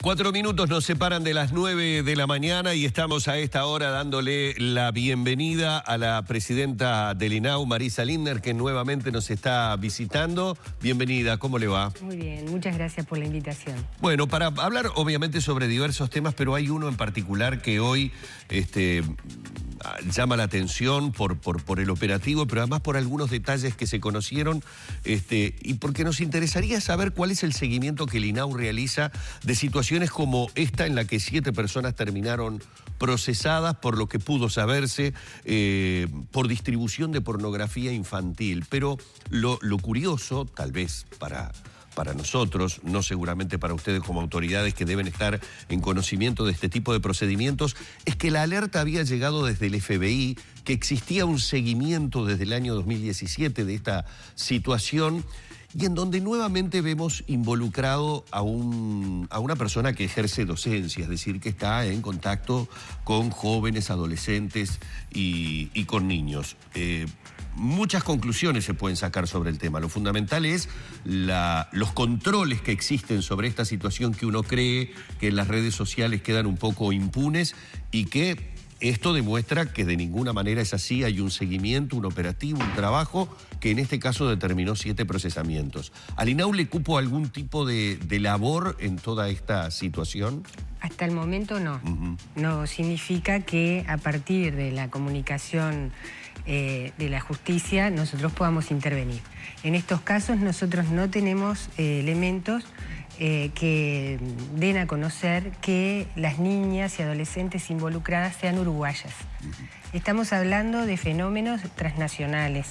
4 minutos nos separan de las 9 de la mañana y estamos a esta hora dándole la bienvenida a la presidenta del INAU, Marisa Lindner, que nuevamente nos está visitando. Bienvenida, ¿cómo le va? Muy bien, muchas gracias por la invitación. Bueno, para hablar obviamente sobre diversos temas, pero hay uno en particular que hoy llama la atención por el operativo, pero además por algunos detalles que se conocieron y porque nos interesaría saber cuál es el seguimiento que el INAU realiza de situaciones como esta en la que 7 personas terminaron procesadas por lo que pudo saberse por distribución de pornografía infantil. Pero lo curioso, tal vez para nosotros, no seguramente para ustedes como autoridades que deben estar en conocimiento de este tipo de procedimientos, es que la alerta había llegado desde el FBI, que existía un seguimiento desde el año 2017 de esta situación y en donde nuevamente vemos involucrado a una persona que ejerce docencia, es decir, que está en contacto con jóvenes, adolescentes y con niños. Muchas conclusiones se pueden sacar sobre el tema. Lo fundamental es los controles que existen sobre esta situación que uno cree que en las redes sociales quedan un poco impunes y que esto demuestra que de ninguna manera es así. Hay un seguimiento, un operativo, un trabajo que en este caso determinó 7 procesamientos. ¿Al INAU le cupo algún tipo de labor en toda esta situación? Hasta el momento no. No significa que a partir de la comunicación de la justicia nosotros podamos intervenir. En estos casos nosotros no tenemos elementos que den a conocer que las niñas y adolescentes involucradas sean uruguayas. Estamos hablando de fenómenos transnacionales,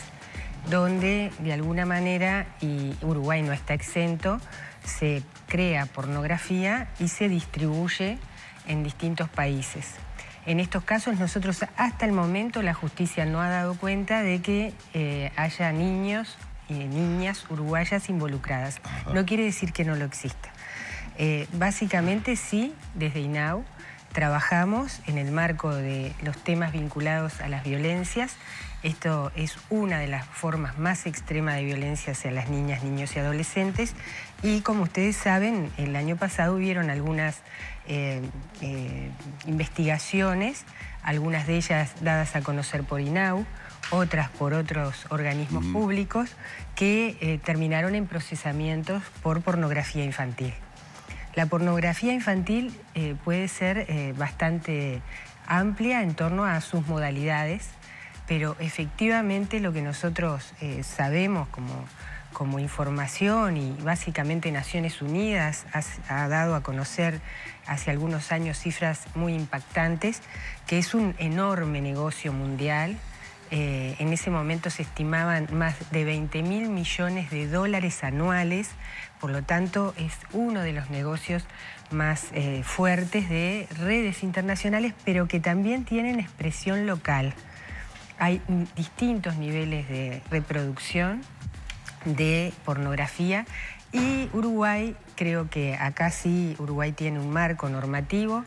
donde de alguna manera, y Uruguay no está exento, se crea pornografía y se distribuye en distintos países. En estos casos nosotros hasta el momento la justicia no ha dado cuenta de que haya niños y niñas uruguayas involucradas. No quiere decir que no lo exista. Básicamente sí, desde INAU trabajamos en el marco de los temas vinculados a las violencias. Esto es una de las formas más extremas de violencia hacia las niñas, niños y adolescentes. Y como ustedes saben, el año pasado hubieron algunas investigaciones, algunas de ellas dadas a conocer por INAU, otras por otros organismos públicos, que terminaron en procesamientos por pornografía infantil. La pornografía infantil puede ser bastante amplia en torno a sus modalidades, pero efectivamente lo que nosotros sabemos como información y básicamente Naciones Unidas ha dado a conocer hace algunos años cifras muy impactantes, que es un enorme negocio mundial. En ese momento se estimaban más de 20.000 millones de dólares anuales, por lo tanto es uno de los negocios más fuertes de redes internacionales, pero que también tienen expresión local. Hay distintos niveles de reproducción de pornografía y Uruguay, creo que acá sí, Uruguay tiene un marco normativo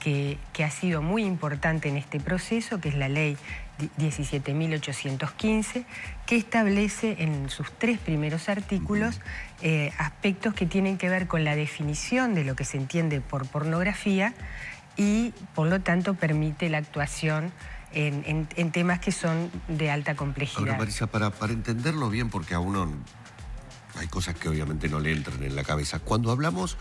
que ha sido muy importante en este proceso, que es la ley 17.815, que establece en sus 3 primeros artículos aspectos que tienen que ver con la definición de lo que se entiende por pornografía y, por lo tanto, permite la actuación en temas que son de alta complejidad. Ahora, Marisa, para entenderlo bien, porque a uno hay cosas que obviamente no le entran en la cabeza. Cuando hablamos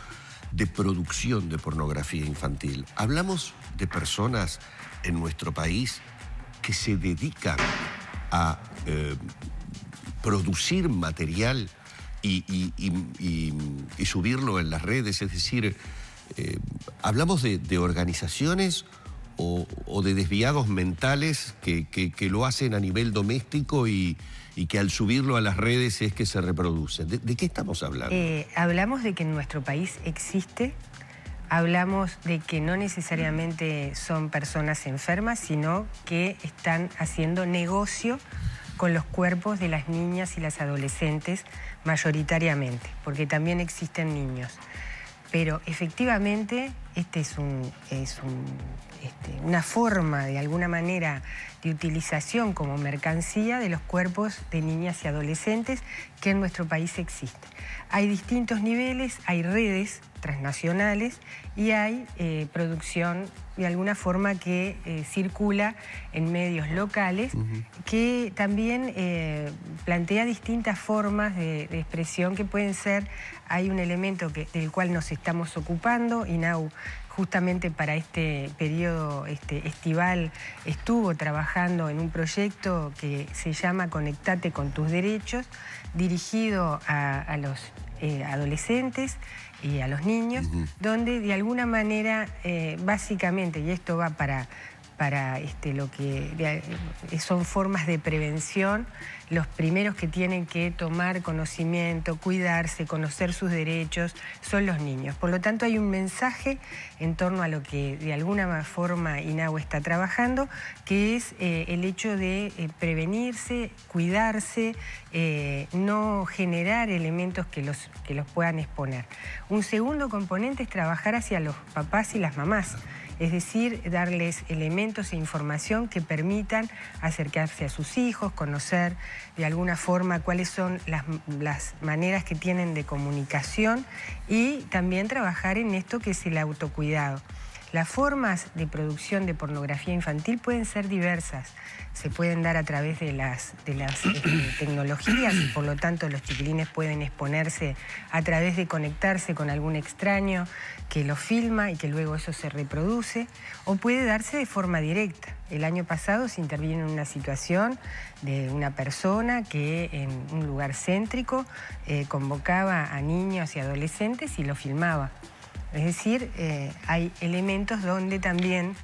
de producción de pornografía infantil, ¿hablamos de personas en nuestro país que se dedican a producir material y subirlo en las redes? Es decir, ¿hablamos de organizaciones o de desviados mentales que lo hacen a nivel doméstico y que al subirlo a las redes es que se reproducen? ¿De qué estamos hablando? Hablamos de que en nuestro país existe, hablamos de que no necesariamente son personas enfermas, sino que están haciendo negocio con los cuerpos de las niñas y las adolescentes mayoritariamente, porque también existen niños. Pero efectivamente, es una forma, de alguna manera, de utilización como mercancía de los cuerpos de niñas y adolescentes que en nuestro país existen. Hay distintos niveles, hay redes transnacionales y hay producción de alguna forma que circula en medios locales, que también plantea distintas formas de expresión que pueden ser. Hay un elemento del cual nos estamos ocupando. INAU justamente para este periodo estival estuvo trabajando en un proyecto que se llama Conectate con tus derechos, dirigido a los adolescentes y a los niños, donde de alguna manera, básicamente, y esto va para lo que son formas de prevención, los primeros que tienen que tomar conocimiento, cuidarse, conocer sus derechos, son los niños. Por lo tanto, hay un mensaje en torno a lo que de alguna forma INAU está trabajando, que es el hecho de prevenirse, cuidarse, no generar elementos que los puedan exponer. Un segundo componente es trabajar hacia los papás y las mamás. Es decir, darles elementos e información que permitan acercarse a sus hijos, conocer de alguna forma cuáles son las maneras que tienen de comunicación y también trabajar en esto que es el autocuidado. Las formas de producción de pornografía infantil pueden ser diversas. Se pueden dar a través de las tecnologías y por lo tanto los chiquilines pueden exponerse a través de conectarse con algún extraño que lo filma y que luego eso se reproduce, o puede darse de forma directa. El año pasado se intervino en una situación de una persona que en un lugar céntrico convocaba a niños y adolescentes y lo filmaba. Es decir, hay elementos donde también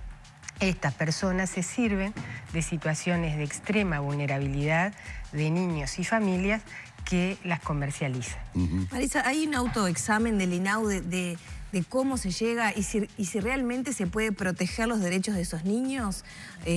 estas personas se sirven de situaciones de extrema vulnerabilidad de niños y familias que las comercializan. Marisa, ¿hay un autoexamen del INAU de cómo se llega y si realmente se puede proteger los derechos de esos niños,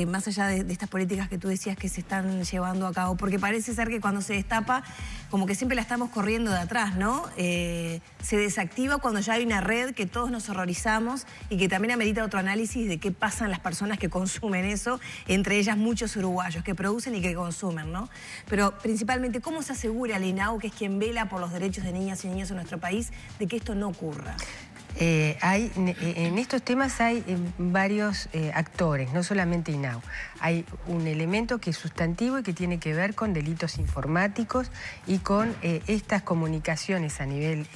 más allá de estas políticas que tú decías que se están llevando a cabo? Porque parece ser que cuando se destapa, como que siempre la estamos corriendo de atrás, ¿no? Se desactiva cuando ya hay una red que todos nos horrorizamos y que también amerita otro análisis de qué pasan las personas que consumen eso, entre ellas muchos uruguayos que producen y que consumen, ¿no? Pero principalmente, ¿cómo se asegura el INAU, que es quien vela por los derechos de niñas y niños en nuestro país, de que esto no ocurra? En estos temas hay varios actores, no solamente INAU. Hay un elemento que es sustantivo y que tiene que ver con delitos informáticos y con estas comunicaciones a nivel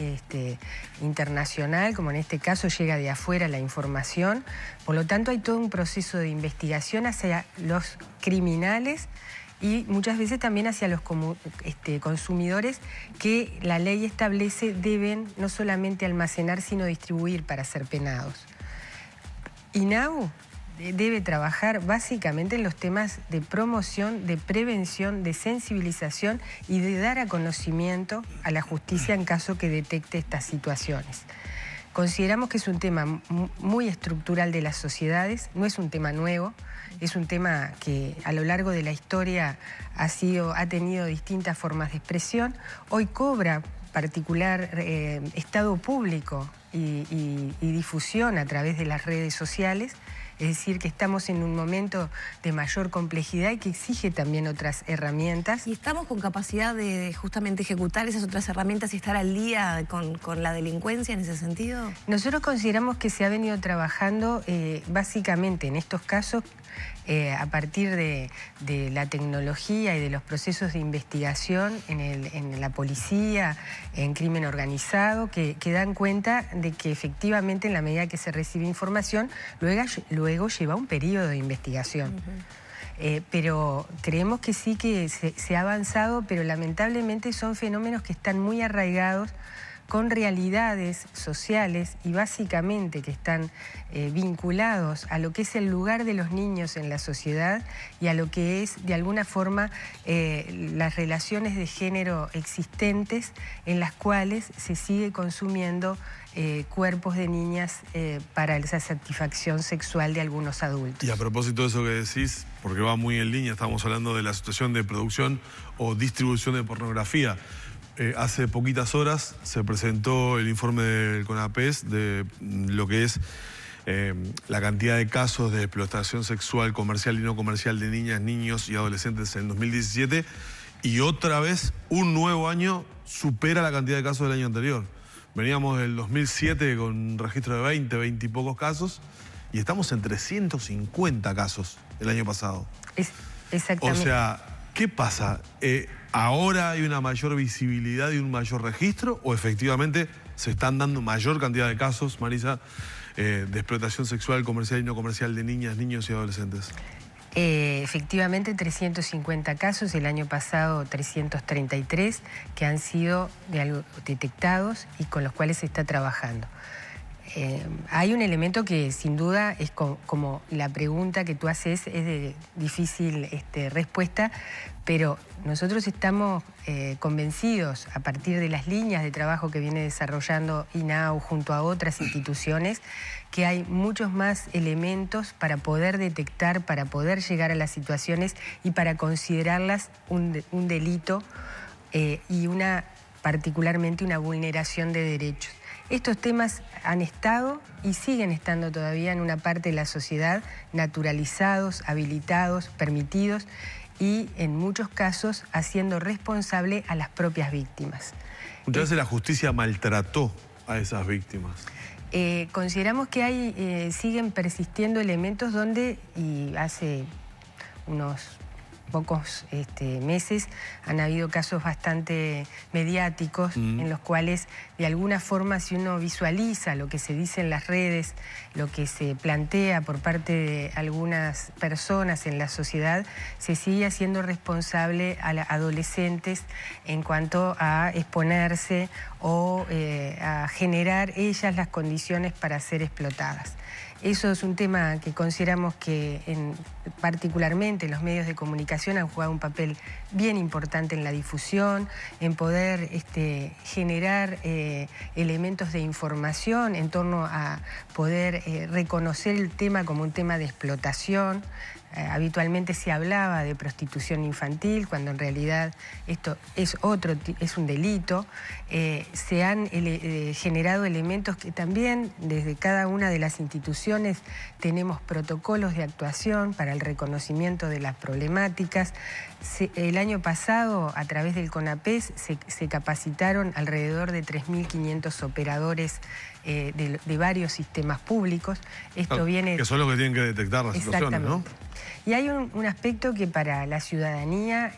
internacional, como en este caso llega de afuera la información. Por lo tanto, hay todo un proceso de investigación hacia los criminales y muchas veces también hacia los consumidores que la ley establece deben no solamente almacenar, sino distribuir para ser penados. INAU debe trabajar básicamente en los temas de promoción, de prevención, de sensibilización y de dar a conocimiento a la justicia en caso que detecte estas situaciones. Consideramos que es un tema muy estructural de las sociedades, no es un tema nuevo, es un tema que a lo largo de la historia ha tenido distintas formas de expresión. Hoy cobra particular estado público y difusión a través de las redes sociales. Es decir, que estamos en un momento de mayor complejidad y que exige también otras herramientas. ¿Y estamos con capacidad de justamente ejecutar esas otras herramientas y estar al día con la delincuencia en ese sentido? Nosotros consideramos que se ha venido trabajando básicamente en estos casos a partir de la tecnología y de los procesos de investigación en la policía, en crimen organizado, que dan cuenta de que efectivamente en la medida que se recibe información, luego lleva un periodo de investigación. Pero creemos que sí que se ha avanzado, pero lamentablemente son fenómenos que están muy arraigados con realidades sociales y básicamente que están vinculados a lo que es el lugar de los niños en la sociedad y a lo que es de alguna forma las relaciones de género existentes en las cuales se sigue consumiendo cuerpos de niñas para esa satisfacción sexual de algunos adultos. Y a propósito de eso que decís, porque va muy en línea, estamos hablando de la situación de producción o distribución de pornografía. Hace poquitas horas se presentó el informe del CONAPES de lo que es la cantidad de casos de explotación sexual comercial y no comercial de niñas, niños y adolescentes en 2017, y otra vez, un nuevo año supera la cantidad de casos del año anterior. Veníamos del 2007 con un registro de 20 y pocos casos, y estamos en 350 casos el año pasado. Exactamente. O sea, ¿qué pasa? ¿Ahora hay una mayor visibilidad y un mayor registro? ¿O efectivamente se están dando mayor cantidad de casos, Marisa, de explotación sexual comercial y no comercial de niñas, niños y adolescentes? Efectivamente, 350 casos, el año pasado 333, que han sido detectados y con los cuales se está trabajando. Hay un elemento que sin duda es como la pregunta que tú haces es de difícil respuesta, pero nosotros estamos convencidos a partir de las líneas de trabajo que viene desarrollando INAU junto a otras instituciones que hay muchos más elementos para poder detectar, para poder llegar a las situaciones y para considerarlas un delito y particularmente una vulneración de derechos. Estos temas han estado y siguen estando todavía en una parte de la sociedad naturalizados, habilitados, permitidos y en muchos casos haciendo responsable a las propias víctimas. Muchas veces la justicia maltrató a esas víctimas. Consideramos que siguen persistiendo elementos donde, y hace unos pocos meses han habido casos bastante mediáticos en los cuales de alguna forma si uno visualiza lo que se dice en las redes, lo que se plantea por parte de algunas personas en la sociedad, se sigue haciendo responsable a adolescentes en cuanto a exponerse o a generar ellas las condiciones para ser explotadas. Eso es un tema que consideramos que particularmente los medios de comunicación han jugado un papel bien importante en la difusión, en poder generar elementos de información en torno a poder reconocer el tema como un tema de explotación. Habitualmente se hablaba de prostitución infantil, cuando en realidad esto es un delito. Se han generado elementos que también desde cada una de las instituciones tenemos protocolos de actuación para el reconocimiento de las problemáticas. El año pasado, a través del CONAPES, se capacitaron alrededor de 3.500 operadores de varios sistemas públicos. Esto viene... Que son los que tienen que detectar las situaciones, ¿no? Y hay un aspecto que para la ciudadanía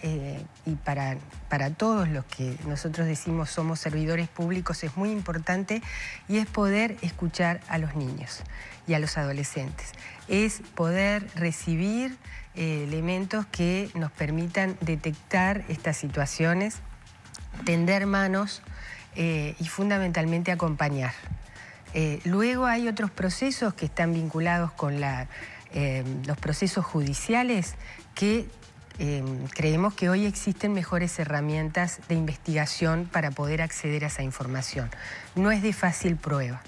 y para todos los que nosotros decimos somos servidores públicos es muy importante, y es poder escuchar a los niños y a los adolescentes. Es poder recibir elementos que nos permitan detectar estas situaciones, tender manos y fundamentalmente acompañar. Luego hay otros procesos que están vinculados con los procesos judiciales que creemos que hoy existen mejores herramientas de investigación para poder acceder a esa información. No es de fácil prueba,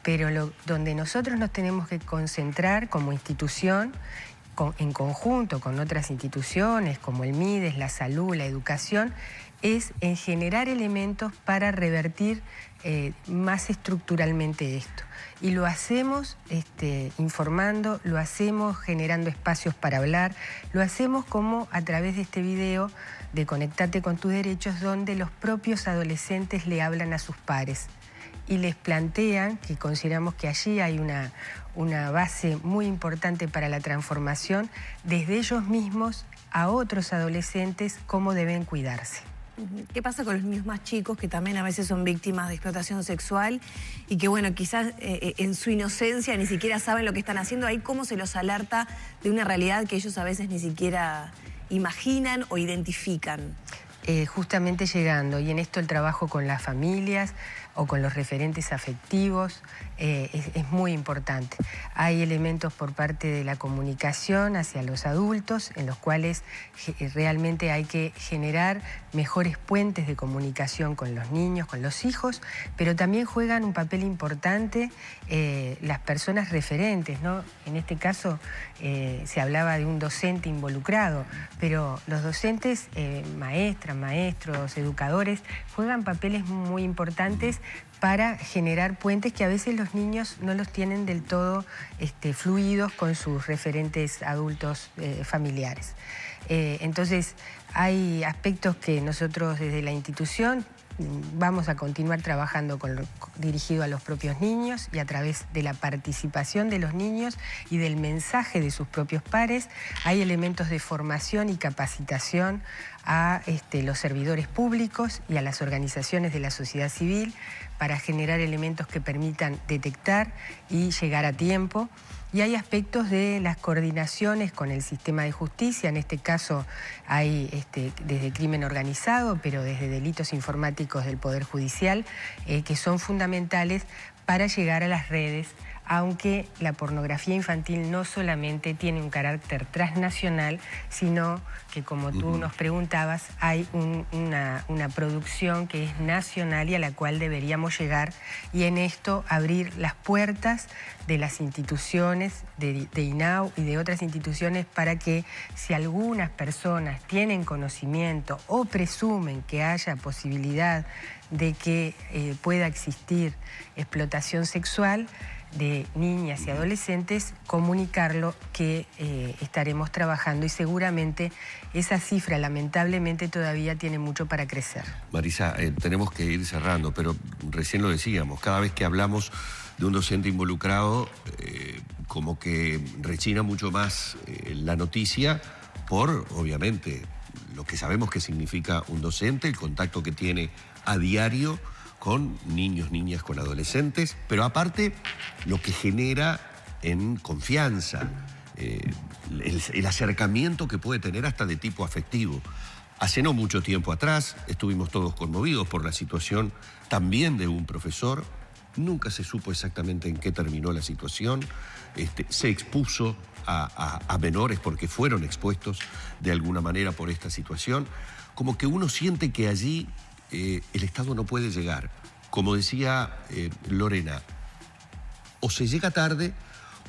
pero donde nosotros nos tenemos que concentrar como institución, en conjunto con otras instituciones como el MIDES, la salud, la educación, es en generar elementos para revertir más estructuralmente esto. Y lo hacemos informando, lo hacemos generando espacios para hablar, lo hacemos como a través de este video de Conectate con tus derechos, donde los propios adolescentes le hablan a sus pares y les plantean, que consideramos que allí hay una base muy importante para la transformación, desde ellos mismos a otros adolescentes, cómo deben cuidarse. ¿Qué pasa con los niños más chicos que también a veces son víctimas de explotación sexual y que, bueno, quizás en su inocencia ni siquiera saben lo que están haciendo? Ahí cómo se los alerta de una realidad que ellos a veces ni siquiera imaginan o identifican. Justamente llegando, y en esto el trabajo con las familias o con los referentes afectivos es muy importante. Hay elementos por parte de la comunicación hacia los adultos en los cuales realmente hay que generar mejores puentes de comunicación con los niños, con los hijos, pero también juegan un papel importante las personas referentes, ¿no? En este caso se hablaba de un docente involucrado, pero los docentes, maestras, maestros, educadores, juegan papeles muy importantes para generar puentes que a veces los niños no los tienen del todo fluidos con sus referentes adultos familiares. Entonces, hay aspectos que nosotros desde la institución vamos a continuar trabajando dirigido a los propios niños y a través de la participación de los niños y del mensaje de sus propios pares. Hay elementos de formación y capacitación a los servidores públicos y a las organizaciones de la sociedad civil para generar elementos que permitan detectar y llegar a tiempo. Y hay aspectos de las coordinaciones con el sistema de justicia, en este caso hay desde crimen organizado, pero desde delitos informáticos del Poder Judicial, que son fundamentales para llegar a las redes, aunque la pornografía infantil no solamente tiene un carácter transnacional, sino que, como tú nos preguntabas, hay una producción que es nacional y a la cual deberíamos llegar, y en esto abrir las puertas de las instituciones, de INAU y de otras instituciones, para que si algunas personas tienen conocimiento o presumen que haya posibilidad de que pueda existir explotación sexual de niñas y adolescentes, comunicarlo, que estaremos trabajando, y seguramente esa cifra lamentablemente todavía tiene mucho para crecer. Marisa, tenemos que ir cerrando, pero recién lo decíamos, cada vez que hablamos de un docente involucrado, como que rechina mucho más la noticia por, obviamente, lo que sabemos que significa un docente, el contacto que tiene a diario con niños, niñas, con adolescentes, pero aparte lo que genera en confianza, el acercamiento que puede tener hasta de tipo afectivo. Hace no mucho tiempo atrás estuvimos todos conmovidos por la situación también de un profesor. Nunca se supo exactamente en qué terminó la situación. Se expuso a menores porque fueron expuestos de alguna manera por esta situación. Como que uno siente que allí el Estado no puede llegar. Como decía Lorena, o se llega tarde,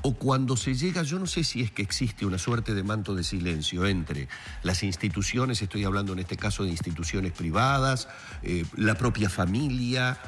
o cuando se llega, yo no sé si es que existe una suerte de manto de silencio entre las instituciones, estoy hablando en este caso de instituciones privadas, la propia familia.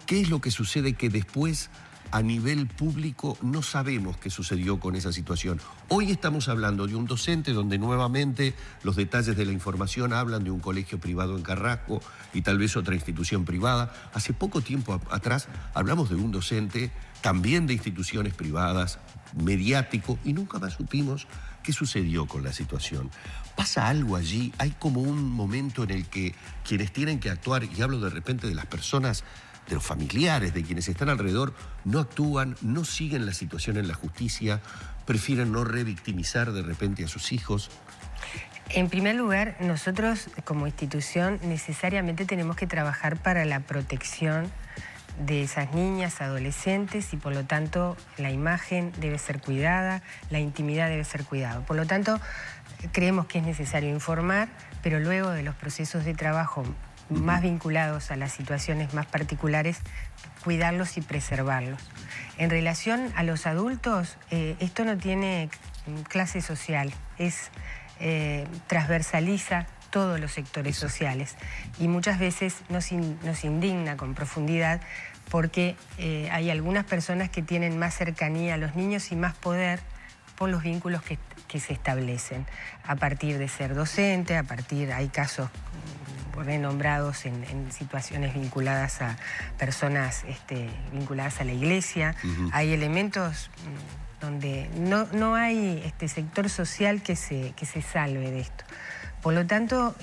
¿Qué es lo que sucede que después a nivel público no sabemos qué sucedió con esa situación? Hoy estamos hablando de un docente donde nuevamente los detalles de la información hablan de un colegio privado en Carrasco y tal vez otra institución privada. Hace poco tiempo atrás hablamos de un docente también de instituciones privadas, mediático, y nunca más supimos qué sucedió con la situación. ¿Pasa algo allí? Hay como un momento en el que quienes tienen que actuar, y hablo de repente de las personas, de los familiares, de quienes están alrededor, no actúan, no siguen la situación en la justicia, prefieren no revictimizar de repente a sus hijos. En primer lugar, nosotros como institución necesariamente tenemos que trabajar para la protección de esas niñas, adolescentes, y por lo tanto la imagen debe ser cuidada, la intimidad debe ser cuidada. Por lo tanto, creemos que es necesario informar, pero luego de los procesos de trabajo más vinculados a las situaciones más particulares, cuidarlos y preservarlos. En relación a los adultos, esto no tiene clase social, transversaliza todos los sectores sociales, y muchas veces nos indigna con profundidad porque hay algunas personas que tienen más cercanía a los niños y más poder por los vínculos que se establecen a partir de ser docente, hay casos renombrados en situaciones vinculadas a personas vinculadas a la iglesia. Hay elementos donde no hay sector social que se salve de esto. Por lo tanto,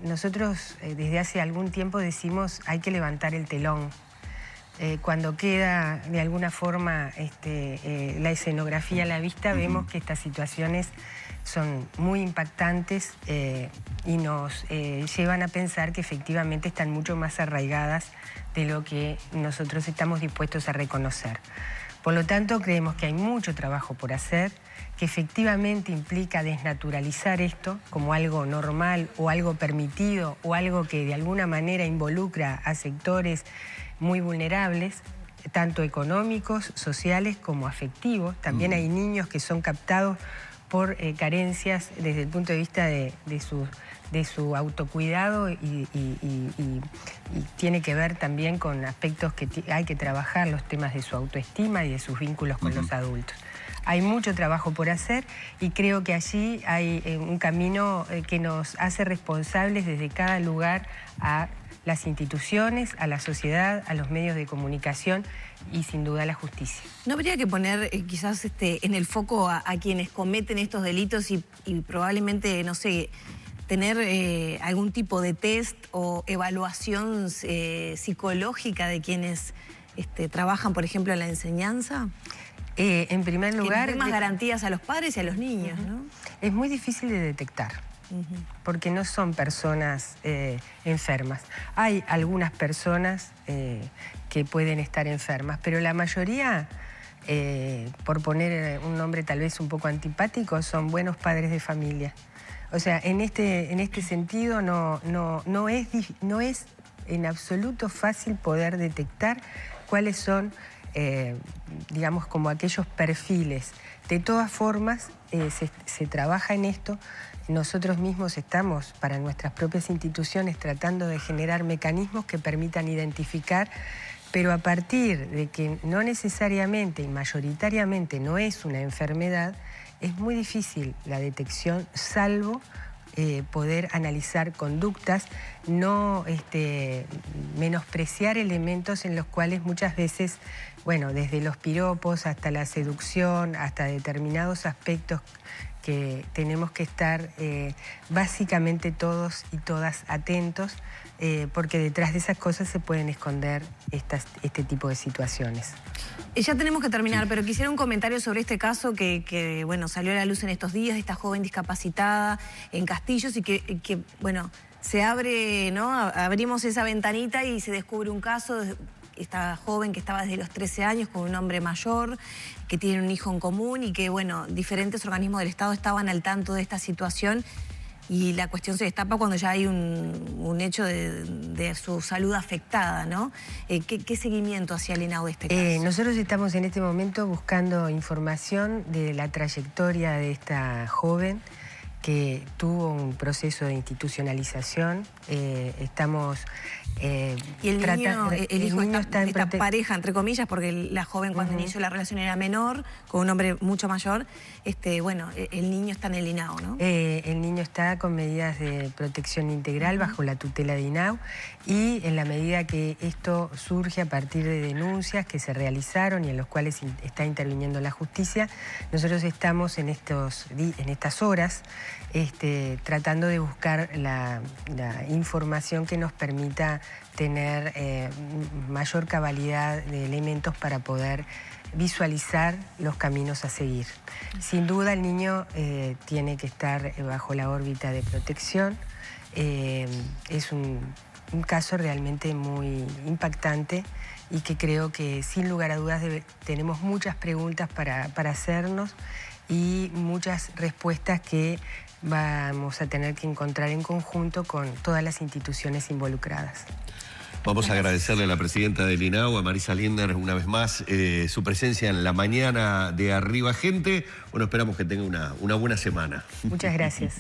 nosotros desde hace algún tiempo decimos hay que levantar el telón. Cuando queda de alguna forma la escenografía a la vista, vemos que estas situaciones son muy impactantes y nos llevan a pensar que efectivamente están mucho más arraigadas de lo que nosotros estamos dispuestos a reconocer. Por lo tanto, creemos que hay mucho trabajo por hacer, que efectivamente implica desnaturalizar esto como algo normal o algo permitido o algo que de alguna manera involucra a sectores muy vulnerables, tanto económicos, sociales como afectivos. También hay niños que son captados por carencias desde el punto de vista de su autocuidado y tiene que ver también con aspectos que hay que trabajar, los temas de su autoestima y de sus vínculos con los adultos. Hay mucho trabajo por hacer y creo que allí hay un camino que nos hace responsables desde cada lugar a las instituciones, a la sociedad, a los medios de comunicación y sin duda a la justicia. ¿No habría que poner quizás en el foco a quienes cometen estos delitos y probablemente, no sé, tener algún tipo de test o evaluación psicológica de quienes trabajan, por ejemplo, en la enseñanza? En primer lugar... Que den más garantías a los padres y a los niños, ¿no? Es muy difícil de detectar, porque no son personas enfermas. Hay algunas personas que pueden estar enfermas, pero la mayoría, por poner un nombre tal vez un poco antipático, son buenos padres de familia. O sea, en este sentido no es en absoluto fácil poder detectar cuáles son, digamos, como aquellos perfiles. De todas formas, se trabaja en esto. Nosotros mismos estamos, para nuestras propias instituciones, tratando de generar mecanismos que permitan identificar, pero a partir de que no necesariamente y mayoritariamente no es una enfermedad, es muy difícil la detección, salvo poder analizar conductas, no menospreciar elementos en los cuales muchas veces, bueno, desde los piropos hasta la seducción, hasta determinados aspectos que tenemos que estar básicamente todos y todas atentos, porque detrás de esas cosas se pueden esconder este tipo de situaciones. Ya tenemos que terminar, pero quisiera un comentario sobre este caso que bueno, salió a la luz en estos días, de esta joven discapacitada en Castillos y que bueno, se abre, ¿no? Abrimos esa ventanita y se descubre un caso de esta joven que estaba desde los 13 años con un hombre mayor, que tiene un hijo en común y que, bueno, diferentes organismos del Estado estaban al tanto de esta situación y la cuestión se destapa cuando ya hay un hecho de su salud afectada, ¿no? ¿Qué seguimiento hacía el INAU de este caso? Nosotros estamos en este momento buscando información de la trayectoria de esta joven que tuvo un proceso de institucionalización. Estamos y el hijo está en esta pareja, entre comillas, porque la joven cuando inició la relación era menor, con un hombre mucho mayor. Bueno, el niño está en el INAU, ¿no? El niño está con medidas de protección integral bajo la tutela de INAU y en la medida que esto surge a partir de denuncias que se realizaron y en los cuales está interviniendo la justicia, nosotros estamos en estas horas tratando de buscar la información que nos permita tener mayor cabalidad de elementos para poder visualizar los caminos a seguir. Sin duda el niño tiene que estar bajo la órbita de protección. Es un caso realmente muy impactante y que creo que sin lugar a dudas tenemos muchas preguntas para hacernos y muchas respuestas que vamos a tener que encontrar en conjunto con todas las instituciones involucradas. Vamos a agradecerle a la presidenta del INAU, a Marisa Lindner, una vez más, su presencia en la mañana de Arriba Gente. Bueno, esperamos que tenga una buena semana. Muchas gracias.